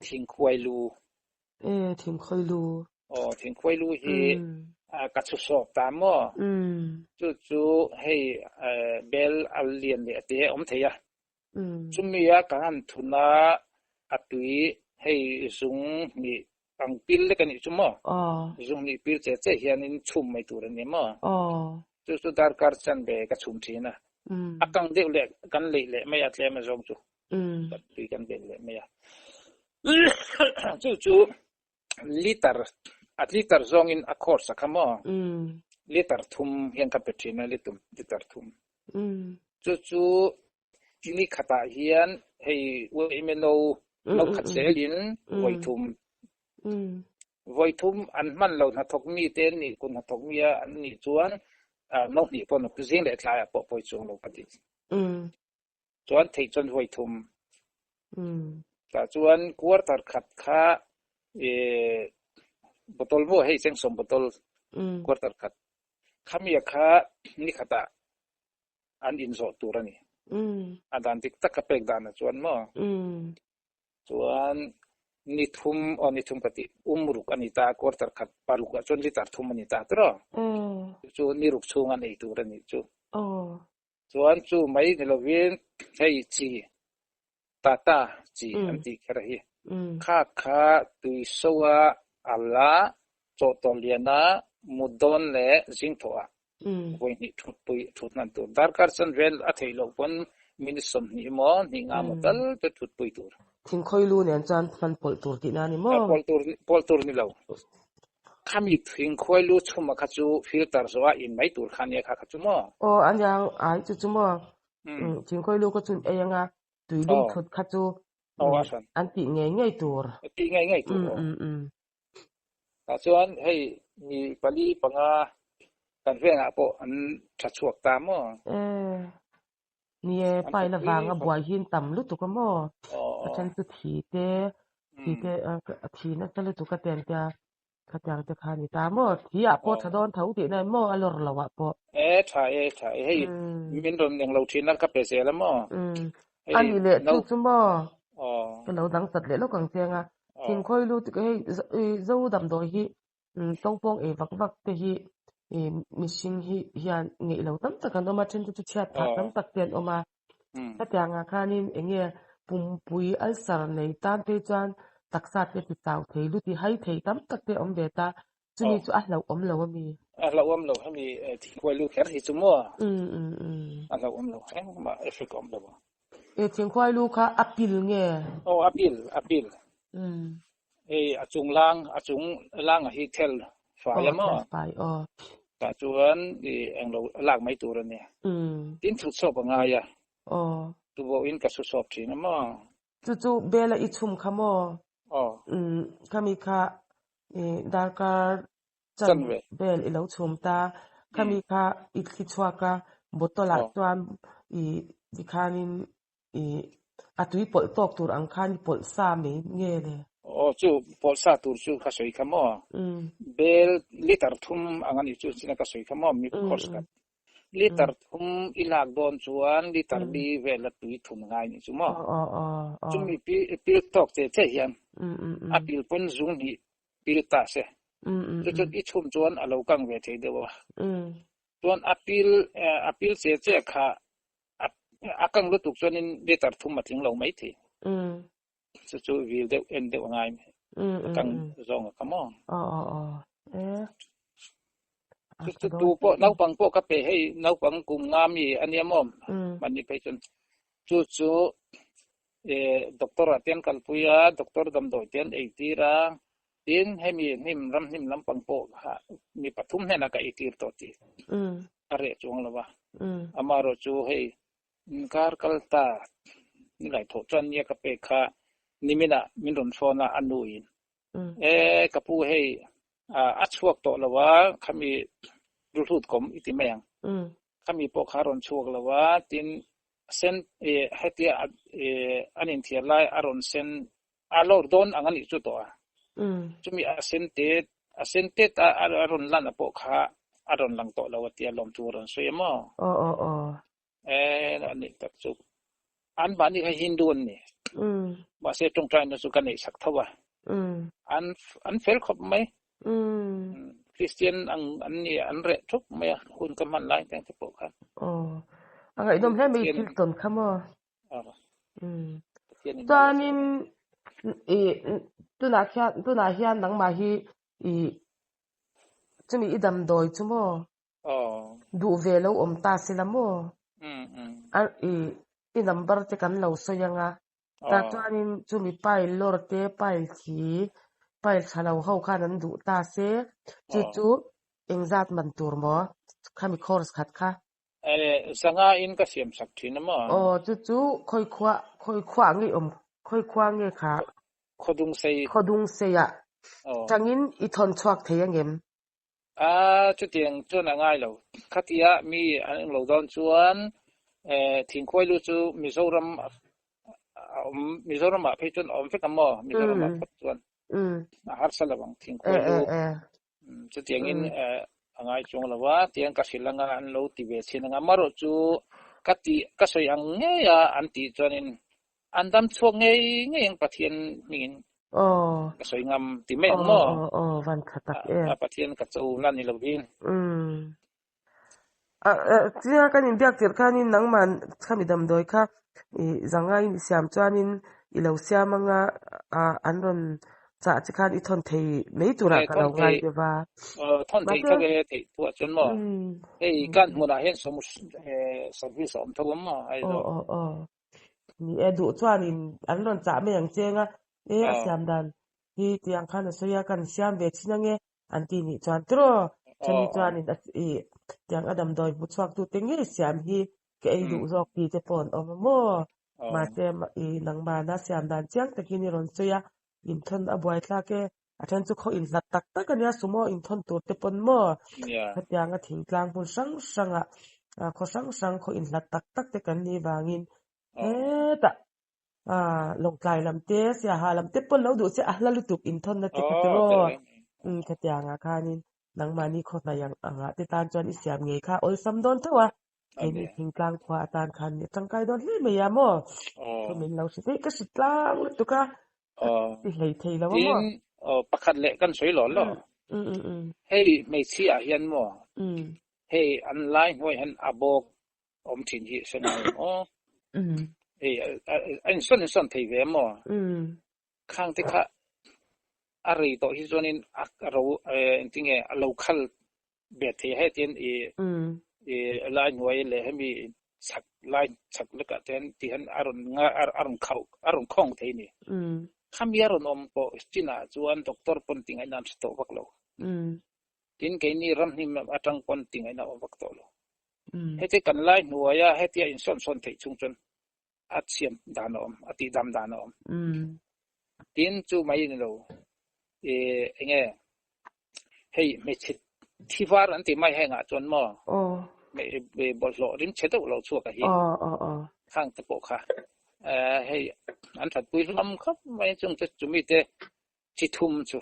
ทิ้งควยลูทิ้งควยลูทิ้งควยลูให้กัดสุสอบตามว่าจู่ให้เบลอัลเลียนเนี่ยเตะอมเทียซุมิยาการทุนาอัตุยให้ซุงมีตังปิลเลยกันนี่ซุมอซุงนี่ปิลเจ๊เฮียนินชุมไม่ตัวนี่มั้งจู่ดาร์การจันเบกชุมทีนะกังเดียวเล็กกันเละไม่อยากเล่มาซงจู่ปีกันเบลเละไม่อยากจู่ลิตรซองอินอคอร์สักมั้งลิตรทุ่มเฮียนกับเปทีนะลิตรทุ่มจู่ทีนี้ขตาเฮียนให้เวเมโนเราขัดเสลินไวทุ่มอันมันเราหาทกมีเต้นนี่คนหาทกมีอันนี้จวนนกนี่พอนกเสียงเล็กลายปอยจงเราปฏิจวนที่จนไวทุ่มแต่จวนกวดตัดขัดขาบอตลโวให้เสียงสมบอตลกวดตัดขัดขามีขานี่ขัดอันอินโซตัวนี่อันดันติกตักกระเปกดานจวนมั้งจวนนิทุมปฏิรุกอันิตากวดตัดขัดปารุกจวนลิตรทุมอันิตาตรอจวนนิรุกชงอันไอตัวนี่จวนจูไม่ในโลกเวียนให้จีตาจีอันติกระเฮีข้าตุยสวะอัลลาโจตเลียนามุดอนเล่จิงตัววันนี้ทุบนั่นตัวดาร์การสันเวลอัฐิโลกวันมินิสมนิมอนหิงามุตัลจะทุบปุยตัวทิ้งคอยรู้เนี่ยจันมันปลตัวที่นั่นนี่มั้งปลตัวนี่เราข้ามีทิ้งคอยรู้ชุ่มมาขจูฟิลเตอร์สว่าอินไม่ตัวขันเนี่ยข้าขจูมั้งอันยังจุมั้งทิ้งคอยรู้ก็จุนเองตุยลิงทุดขจูอันติง่ายตัวติง่ายตัวแต่ส่วนให้มีปลีปังกันเพื่อนปอันชัดชวกตามมั้งนี่ไปละวางบัวหินต่ำลุตุกมั้งฉันจะทีเตทีนั่นจะลุตุกเตียนจะขจังจะขานี่ตามมั้งทีปอถดอนเท่าที่นั่นมั้งอลอร์ละวะปอใช่ให้มินโดนอย่างเราทีนั่นก็เปเสียแล้วมั้งอันนี้แหละจุมั้งก็เราดังสัตว์เลยแล้วกังเสียงทิ้งคอยรู้ที่ให้เจ้าดำโดยที่ต้องป้องวักที่มิชิงที่ยันเงี้ยเราตั้งแต่กันออกมาเช่นจุดเชียดตั้งแต่เตียนออกมาถ้าอย่างข้านี่เงี้ยปุ่มปุยอัลซาร์ในตานเตจันตักษาเตติดาวเทลุที่ให้เทตั้งแต่เตอมเดตาจุนี่จุเราเรามีเราให้มีทิ้งคอยรู้แค่ที่จุมั่วเราให้มาเอฟเฟกต์เราทิ้งคอยรู้ค่ะอัปปิลเงี้ยอัปปิลอาจุงล่างฮิเทลฝ่ายมั้งแต่จวนเองเราลากไม่ตัวเนี่ยอินทุสอบง่ายตัวอินกับสุสอบทีนะมั้งจู่เบลอิชุมขโมขามีค่ะดาร์การจันเบลอิเลวชุมตาขามีค่ะอิคิชวากาบทละจวนดิคานินอัตุยปลตอกตัวอังคารปลสามีเงี้ยเลยจู่ปลสาตัวจู่ข้าสวยขโมเบลลิตรทุ่มอังนี้จู่สินะข้าสวยขโมมีคอร์สกันลิตรทุ่มอิลากโดนจวนลิตรบีเวลตุยทุ่มง่ายนี่จู่มั้งจู่มีพิลตอกเจ๊ยันพิลปนซุงนี่พิลตาเสจู่อีชุ่มจวนอารมณ์กังเวทีเดียวจวนพิลเจ๊ค่ะakan lutuk so nin litar thum mating lo mai thi so viu de en de ngai กังซองกะมออ๋อเอ๊ะตูโปนาวปังโปกะเปให้นาวปังกุมงามอีอันนี้มอมมันนี่ไปจนจูdoktor atian kalpuya doktor damdoi tian eitira tin hemi nim ram pangpo mi pathum hena ka itir toti are chuang lawa amaro chu hei kar kalta ni lai tho chan ye ka pe kha nimina minron sona anuin kapu hei achuak to lawa khami ruthut kom itimeng khami po kharon chuak lawa tin sen hatia anin thialai aron sen alor don angani chu to chumi asente ta aron lan apo kha aron lang to lawatia lom turon so yemo ani tak chu an bani ka hindun ni ba se tong trai na su kan ei sak thawa an fel khop mai Christian an ni an re thuk mai hun kaman lai tang te po kha angai dom he mi kilton khamo tanin tuna hian nang ma hi chumi idam doi chumo du velo om ta silamo i number te kan lo so yanga ta tanin chumi pai lor te pai thi pai chalo ho khanan du ta se chu engzat man tur mo khami course khat kha sanga in ka siam sak thina ma chu khoi khwa ngi khoi khwa nge kha khodung se ya changin I thon chuak theyangem chu tiang chu na ngai lo khatia mi an lo don chuan thing khoi lu chu Mizoram a phechon om fe kam mo Mizoram a chuan har salawang thing khoi lu chu tiang in angai chung lawa tiang ka silanga an lo ti ve chinanga maro chu kati ka soi ang nge ya anti chuanin andam chuak nge yang pathian nin ka soi ngam ti me mo van khatak pathian ka chu lan ni lovin tia kanin biak tir khanin nangman khamidam doi kha zanga in siam chuanin I lo siamanga anron cha chikhan I thon thei mei tura ka lo ngai dewa thon thei ka ge thei tu chon mo ei kan mona hen som service om thom mo ai do ni edu chuanin anron cha me yang chenga asiam dan hi tiang khan soya kan siam ve chinange anti ni chuan tro chani chuanin tiang adam doi bu chuak tu tengi siam hi ke ei du zok pi te pon om mo ma te nangma na siam dan chiang takini ron soya in thon abuai tla ke athan chu kho in lat tak tak ania sumo in thon tur te pon mo hatianga thingtlang pun sang kho sang kho in lat tak tak te kan ni wangin ta long tlai lam te sia ha lam te pon lo du se ahla lutuk in thon na te katero hatianga khanin nangmani kho na yang anga te tan chuan I siam ngei kha ol sam don thawa ni thingtlang khwa atan khan ni tangkai don hle me ya mo min lo se te ka sitlang lutuka ti hlei thei lawa mo pakhat le kan soi lo lo hei mei chi a hian mo hei online hoi han abok om thin hi sanai hei an son thei ve mo khang te kha ari to hi zonin aro tinge local be the he tin line hoi le hemi sak line sak le ka ten ti han aron khong thei ni khamiaron om po china chuan doctor pon tingai nam sto baklo tin ke ni ram him atang pon tingai na obak to lo hete kan lai nuaya hete in son thei chung chon atsiam danom ati dam danom tin chu mai ni lo enge hei me chit thiwar an ti mai henga chon mo me bol lo rim chedo lo chu ka hi khang te po kha hei an that pui lam khop mai chung te chumi te chi thum chu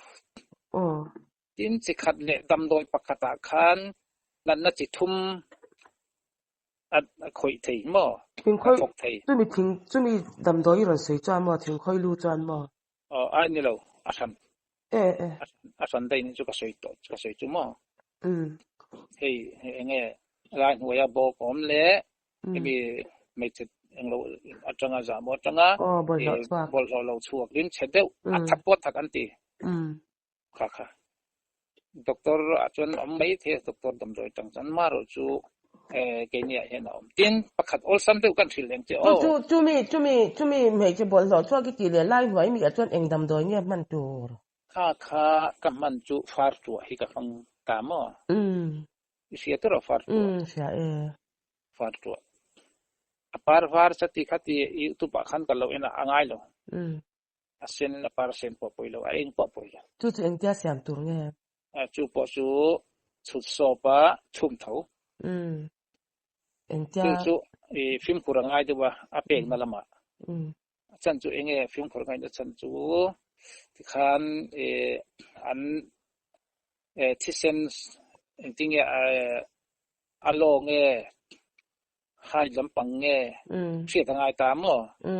tin chi khat le dam doi pakata khan nan na chi thum at khoi thei mo tin khoi chumi dam doi ron sei chuan mo thing khoi lu chuan mo ai ni lo asan dai ni chu ka soi chu mo hei enge lai huya bo kom le mi me che englo atanga za mo tanga bol lo chuak lim chedeu athapot thak anti ค่ะดรอาจารย์ไม่เทดรดำโดยตั้งจันมารู้จูเกเนียเห็นอมตินประคัดออลซัมเดกันสิเลงเจโอจูมีไม่จะบอกหลอชั่วกี่เลยไล่ไว้มีอาจารย์เองดำโดยเนี่ยมันจูค่ะกับมันจูฟาร์ตัวให้กับฟังตามเสียตัวฟาร์ตัวเสียฟาร์ตัวปาร์ฟาร์สติขัดที่ตุปะขันกันเราเองอ่างไงเราเส้นปาร์เส้นปอปุยเราเองปอปุยจูเองจะเสียมตัวเนี่ยจูปอจูชุดโซบะชุ่มเท้าเองจะจูฟิล์มคุรังไงตัวว่าอาเป็กนั่นละมาฉันจูเองฟิล์มคุรังไงฉันจูที่ขันอันที่เส้นจริงๆอโลงให้ลำปังเสียทางไงตาม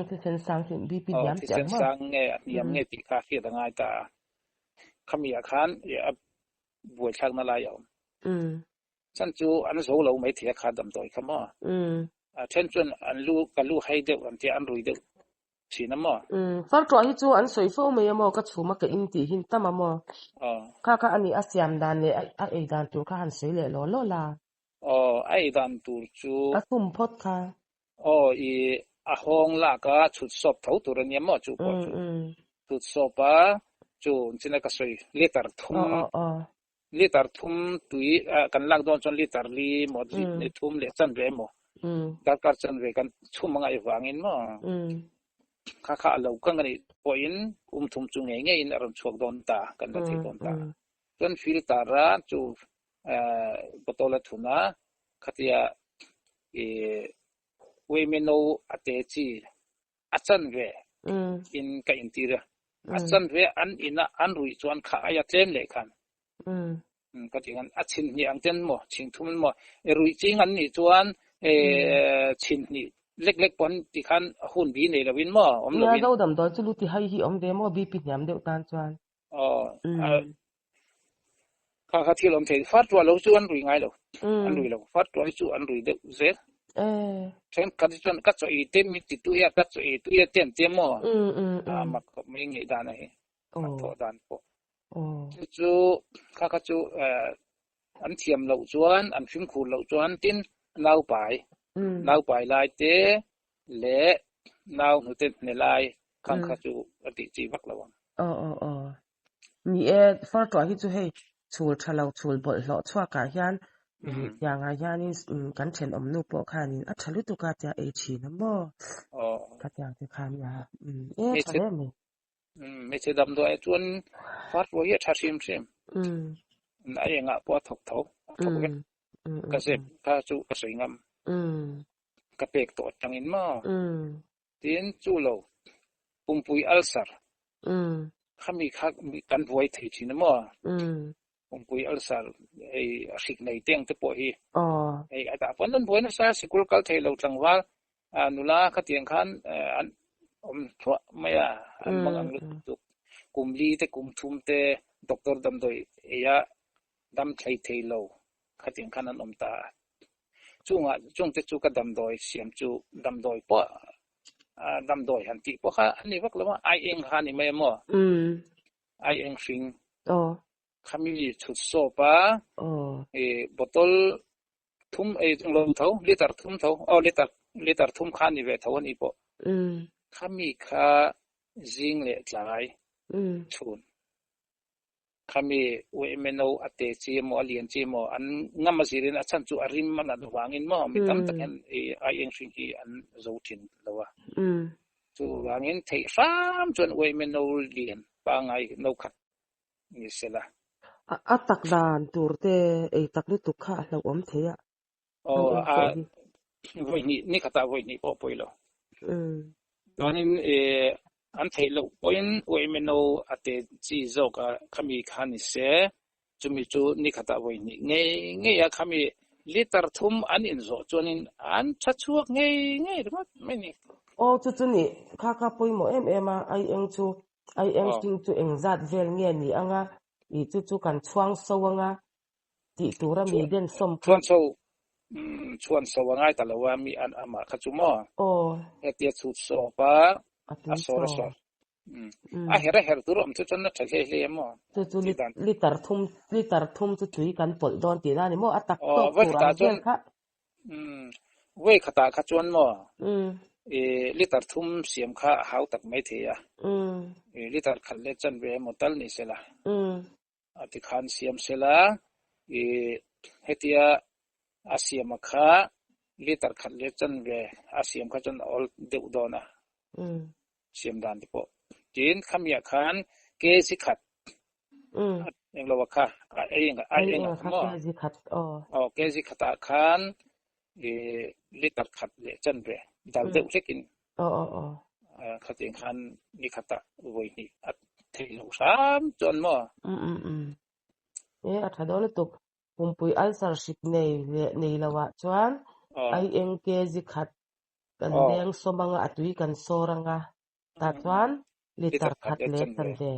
ที่เส้นสังสิบีปียามที่เส้นสังยามติกาเสียทางไงตาขมีอาคารบวยชักนาลายฉันจูอันโซเราไม่เถียขาดดำโดยคำเช่นจนอันลูกกับลูกให้เด็กอันที่อันรุยเด็กสีน้ำฟังตัวที่จูอันสวยฟูไม่ยอมก็ชูมากับอินตีหินตั้มมข้าอันนี้อาเซียนดานเนี่ยไอ้ดานตัวข้าหันสวยเลยล้อลาไอ้ดานตัวจูตุ่มพดค่ะอาห้องละก็ชุดสอบเท่าตัวนี้มั้งจูปอชุดสอบจูจินก็สวยเลตาร์ทุ่มเลตาร์ทุ่มตุยกันลักโดนจนเลตาร์ลีหมดเลทุ่มเลจันเวมกัดจันเวกันชุ่มมังไอ้ฟังอินมั้งข้าเรากังกันปอยน์ทุ่มจุงเงี้ยอินอารมณ์ชวกโดนตากันได้ที่โดนตาจนฟิลตาระจูบตอลทุนะขัดยาเวเมโนอัตจีอาจันเวอินกับอินทีระอาจันเวอันอินะอันรุยจวนข้าอยากเล่นเลยกันก็จริงอันอาชินนี่อันเจนโมชิงทุ่มโมรุยจริงอันนี่จวนชินนี่เล็กๆปนที่ขันหุ่นบีนี่ละวินโมเนี่ยเราดำดอยจะรู้ที่ให้ฮีอมเดโมบีปิดยามเดียวกันจวนข้าที่ลมเทฟาดตัวเราจวนรุยไงเราอันรุยเราฟาดตัวจวนอันรุยเด็กเสร็จเช่นกัดจวนกัดจอยเต็มมิติตุยกัดจอยตุยเต็มโมมาก็ไม่เงี้ยดานเลยมาโตดานปอจูข้าจูอันเทียมเราจวนอันฟิล์มคูเราจวนตินเล่าไปลายเตเละเล่าหนูเต็มในลายข้างข้าจูอดีตจีวักระวังมีฟาดตัวที่จูให้ชูทะเลาชูบทหล่อชั่วกายันอย่างไงยันนี่กันเช่นอมนุปกานี่อัจฉริตุกาจะชีนะบ่กัดอย่างที่คำยาไม่ใช่ไม่ใช่ดำด้วยจวนฟาดว่าเยอะชาชิมนั่นเองอ่ะพอถกกันกระเซ็บข้าจูกระสวยงามกระเปกตัวจังอินมาเตียนจูโลปุ่มปุยอัลซาร์ข้ามีกันบวยที่ชินมั้งปุ่มปุยอัลซาร์ไอ้สิกในเตียงตะปอยไอ้แต่พอนั้นบวยนะซาสิกุลกัลเทลเราจังว่านุลาขัดเตียงขันอันชัวไม่อันมังอังลุกกุมลีแต่กุมทุ่มแต่ด็อกเตอร์ดำโดยดำใช้เทลเราขัดเตียงขันนั้นตาจุงจะจูกับดำโดยเสียมจูดำโดยเพราะดำโดยหันติเพราะข้าอันนี้ว่าเราว่าไอเองข้านี่ไม่มั่วไอเองฟิงข้ามีชุดโซปะบอตลทุ่มลมเท้าลิตรทุ่มเท้าลิตรทุ่มข้านี่เวทเท่านี้ปะข้ามีข้าจิงเล็ดหลายชุนข้ามีเวเมโนอัตเตจีโมอเลียนจีโมอันงั้นมาสิเรนอาจารย์จูอาริมมันอันวางอินมั่วมีตั้มตะกันไอเองฟิงกีอันรูทินแล้ววะจูวางอินเทสามจนเวเมโนเลียนปางไงโนขัดนี่เสละอัตตักดานตัวเตไอตักนี่ตุกข้าเราอมเทียวันนี้ขัดวันนี้พอไปแล้วตอนนี้อันเทลปอยน์เวเมโนอัตเตจีโซกะขมีขันเสจุมิจูนี่ขัดวันนี้เงี้ยขมีลิตรทุ่มอันอินโซจวนอันชัดชัวเงี้ยหรือว่าไม่นี่จุนี่ข้าปอยหมอมาไอเองจูเองจัดเวลเงี้ยนี่อ่ะอีจูกันช่วงโซวงะติตัวเรามีเด่นสมช่วงโซวงะแต่ละว่ามีอันอามาขจุมอเอเตียสุดโซปะอโซรส a her tu rom chu chon na thale hle mo chu litar thum chu chui kan pol don ti na ni mo atak to pura vel kha we khata kha chon mo litar thum siam kha hau tak mai the ya litar khalle chan ve motal ni sela ati khan siam sela hetia asiam kha litar khalle chan ve asiam kha chan ol deu dona siam dan ti po tin khamya khan ke si khat eng lo kha eng mo ke si khat ke si khata khan litar khat le chan ve dal deu sekin khating khan ni khata voi ni at thei lo sam chon mo athadol tuk pumpui ulcer ship nei lawa chuan ai eng ke ji khat kan deng somanga atui kan soranga ta chuan litar khat le tan de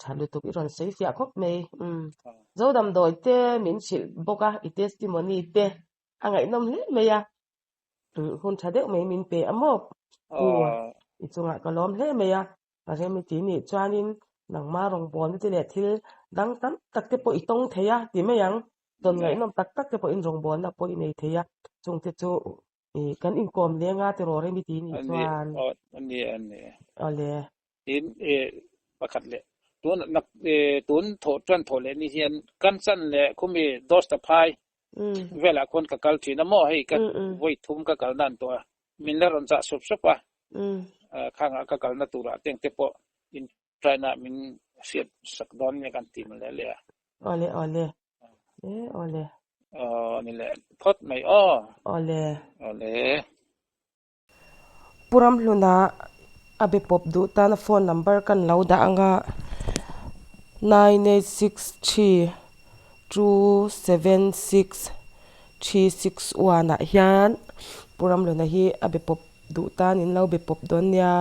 thadu tuk iron sei sia khop mei zodam doi te min chil boka I testimony te angai nom hle meya hun thade mei min pe amop ichunga kalom hle meya are mi ti ni chuanin nangma rong bon te le thil dang tam tak te po itong theya ti meyang don ngai nom tak te po in rong bon na po nei theya chung te chu kan income lenga te ro re mi ti ni chuan ani ale in pakhat le tun nak tun tho tran tho le ni hian kan san le khumi dos ta phai vela kon ka kal thina mo hei ka voi thum ka kal nan to min la ron cha sup supa khanga ka kal na tura teng te po in traina min siat sak don ne kan tim le le ole ni le phot mai ole puram hluna abe pop du ta na phone number kan lo da anga 9863 276 361 hian puram hluna hi abe pop du ta nin lo be pop don ya